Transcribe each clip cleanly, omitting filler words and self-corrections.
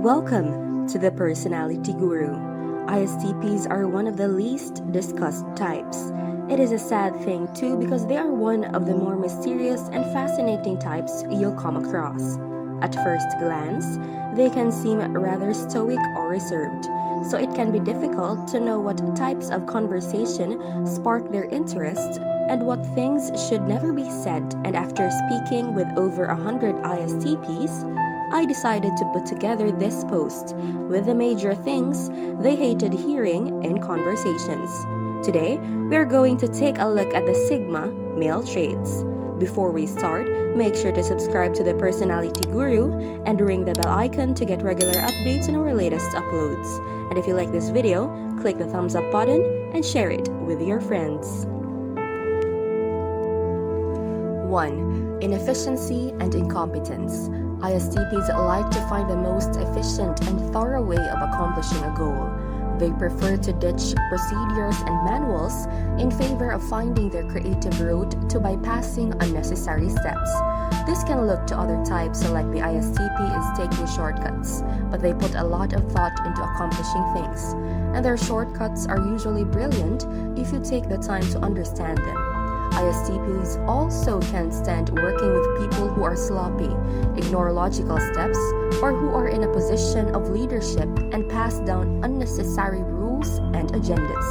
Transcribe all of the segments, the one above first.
Welcome to the Personality Guru. ISTPs are one of the least discussed types. It is a sad thing too because they are one of the more mysterious and fascinating types you'll come across. At first glance, they can seem rather stoic or reserved, so it can be difficult to know what types of conversation spark their interest and what things should never be said. And after speaking with over 100 ISTPs, I decided to put together this post with the major things they hated hearing in conversations. Today, we're going to take a look at the SigmaMale traits. Before we start, make sure to subscribe to the Personality Guru and ring the bell icon to get regular updates on our latest uploads. And if you like this video, click the thumbs up button and share it with your friends. 1. Inefficiency and Incompetence. ISTPs like to find the most efficient and thorough way of accomplishing a goal. They prefer to ditch procedures and manuals in favor of finding their creative route to bypassing unnecessary steps. This can look to other types like the ISTP is taking shortcuts, but they put a lot of thought into accomplishing things. And their shortcuts are usually brilliant if you take the time to understand them. ISTPs also can't stand working with people who are sloppy, ignore logical steps, or who are in a position of leadership and pass down unnecessary rules and agendas.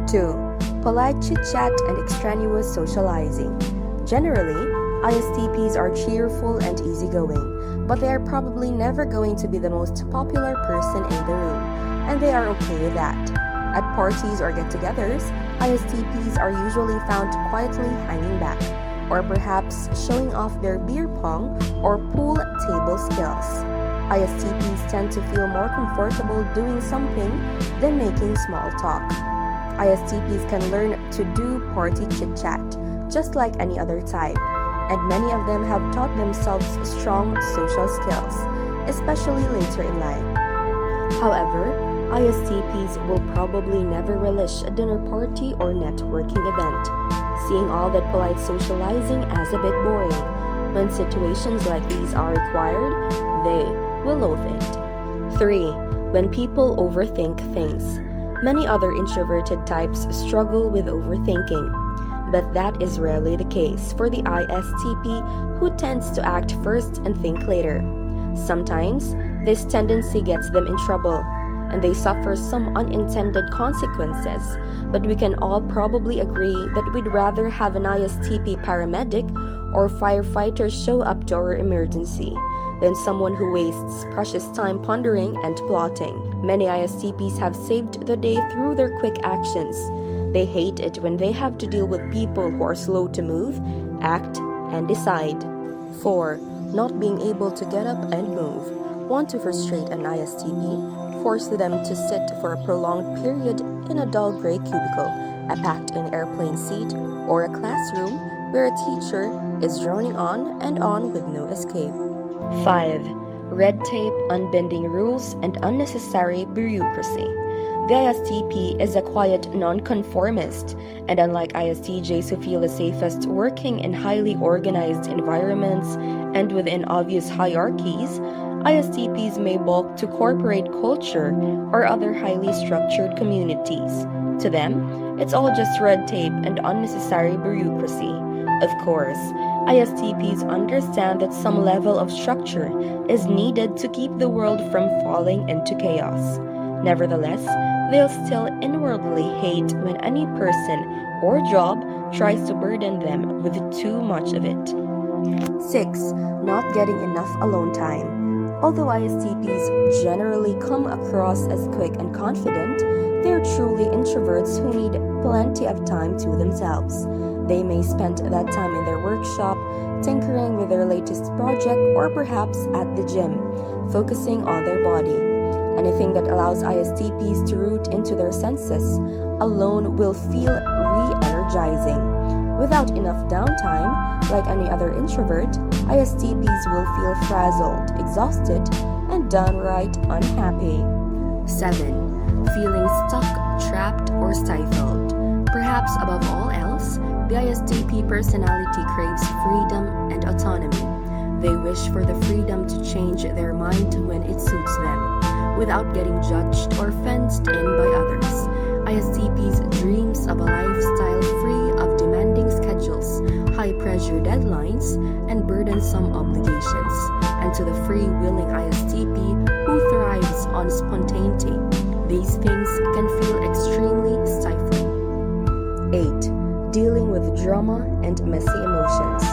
2. Polite chitchat and extraneous socializing. Generally, ISTPs are cheerful and easygoing, but they are probably never going to be the most popular person in the room, and they are okay with that. At parties or get-togethers, ISTPs are usually found quietly hanging back, or perhaps showing off their beer pong or pool table skills. ISTPs tend to feel more comfortable doing something than making small talk. ISTPs can learn to do party chit-chat, just like any other type, and many of them have taught themselves strong social skills, especially later in life. However, ISTPs will probably never relish a dinner party or networking event, seeing all that polite socializing as a bit boring. When situations like these are required, they will loathe it. 3. When people overthink things. Many other introverted types struggle with overthinking, but that is rarely the case for the ISTP, who tends to act first and think later. Sometimes, this tendency gets them in trouble, and they suffer some unintended consequences, but we can all probably agree that we'd rather have an ISTP paramedic or firefighter show up to our emergency than someone who wastes precious time pondering and plotting. Many ISTPs have saved the day through their quick actions. They hate it when they have to deal with people who are slow to move, act, and decide. 4. Not being able to get up and move. Want to frustrate an ISTP? Force them to sit for a prolonged period in a dull gray cubicle, a packed-in airplane seat, or a classroom where a teacher is droning on and on with no escape. 5. Red tape, unbending rules, and unnecessary bureaucracy. The ISTP is a quiet nonconformist, and unlike ISTJs who feel the safest working in highly organized environments and within obvious hierarchies, ISTPs may balk to corporate culture or other highly structured communities. To them, it's all just red tape and unnecessary bureaucracy. Of course, ISTPs understand that some level of structure is needed to keep the world from falling into chaos. Nevertheless, they'll still inwardly hate when any person or job tries to burden them with too much of it. 6. Not getting enough alone time. Although ISTPs generally come across as quick and confident, they're truly introverts who need plenty of time to themselves. They may spend that time in their workshop, tinkering with their latest project, or perhaps at the gym, focusing on their body. Anything that allows ISTPs to root into their senses alone will feel re-energizing. Without enough downtime, like any other introvert, ISTPs will feel frazzled, exhausted, and downright unhappy. 7. Feeling stuck, trapped, or stifled. Perhaps above all else, the ISTP personality craves freedom and autonomy. They wish for the freedom to change their mind when it without getting judged or fenced in by others. ISTPs dreams of a lifestyle free of demanding schedules, high-pressure deadlines, and burdensome obligations. And to the free-willing ISTP who thrives on spontaneity, these things can feel extremely stifling. 8. Dealing with drama and messy emotions.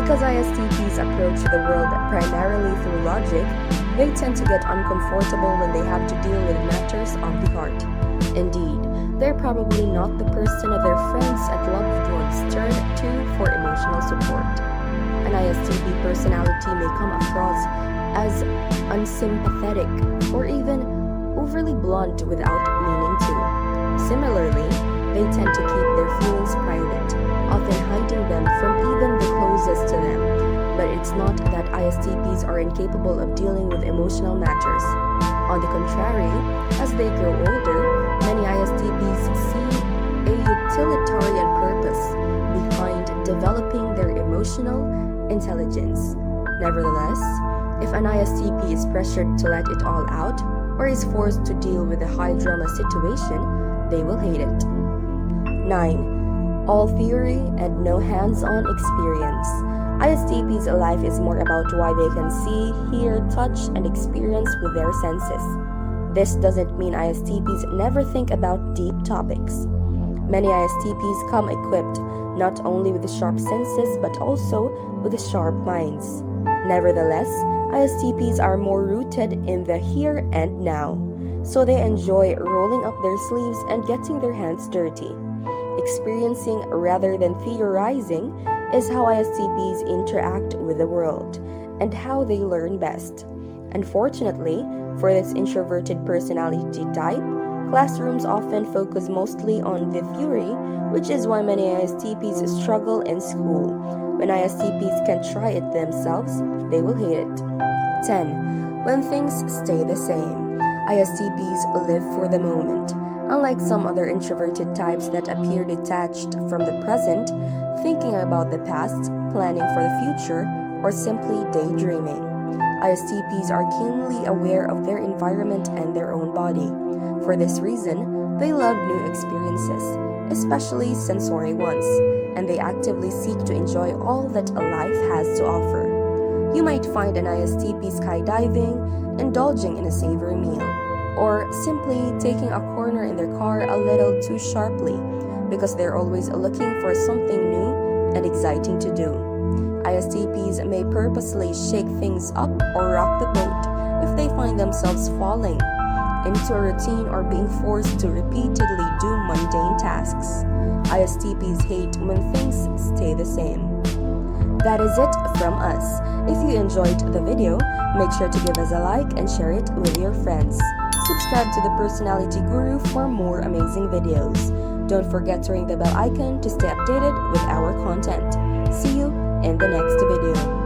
Because ISTPs approach the world primarily through logic, they tend to get uncomfortable when they have to deal with matters of the heart. Indeed, they're probably not the person their friends and loved ones turn to for emotional support. An ISTP personality may come across as unsympathetic or even overly blunt without meaning to. Similarly, they tend to keep their feelings private, often hiding them from even the closest to them. But it's not that ISTPs are incapable of dealing with emotional matters. On the contrary, as they grow older, many ISTPs see a utilitarian purpose behind developing their emotional intelligence. Nevertheless, if an ISTP is pressured to let it all out or is forced to deal with a high-drama situation, they will hate it. 9. All theory and no hands-on experience. ISTP's life is more about why they can see, hear, touch, and experience with their senses. This doesn't mean ISTPs never think about deep topics. Many ISTPs come equipped not only with sharp senses but also with sharp minds. Nevertheless, ISTPs are more rooted in the here and now, so they enjoy rolling up their sleeves and getting their hands dirty. Experiencing rather than theorizing is how ISTPs interact with the world and how they learn best. Unfortunately, for this introverted personality type, classrooms often focus mostly on the theory, which is why many ISTPs struggle in school. When ISTPs can try it themselves, they will hate it. 10. When things stay the same. ISTPs live for the moment. Unlike some other introverted types that appear detached from the present, thinking about the past, planning for the future, or simply daydreaming. ISTPs are keenly aware of their environment and their own body. For this reason, they love new experiences, especially sensory ones, and they actively seek to enjoy all that a life has to offer. You might find an ISTP skydiving, indulging in a savory meal, or simply taking a corner in their car a little too sharply because they're always looking for something new and exciting to do. ISTPs may purposely shake things up or rock the boat if they find themselves falling into a routine or being forced to repeatedly do mundane tasks. ISTPs hate when things stay the same. That is it from us. If you enjoyed the video, make sure to give us a like and share it with your friends. Subscribe to the Personality Guru for more amazing videos. Don't forget to ring the bell icon to stay updated with our content. See you in the next video.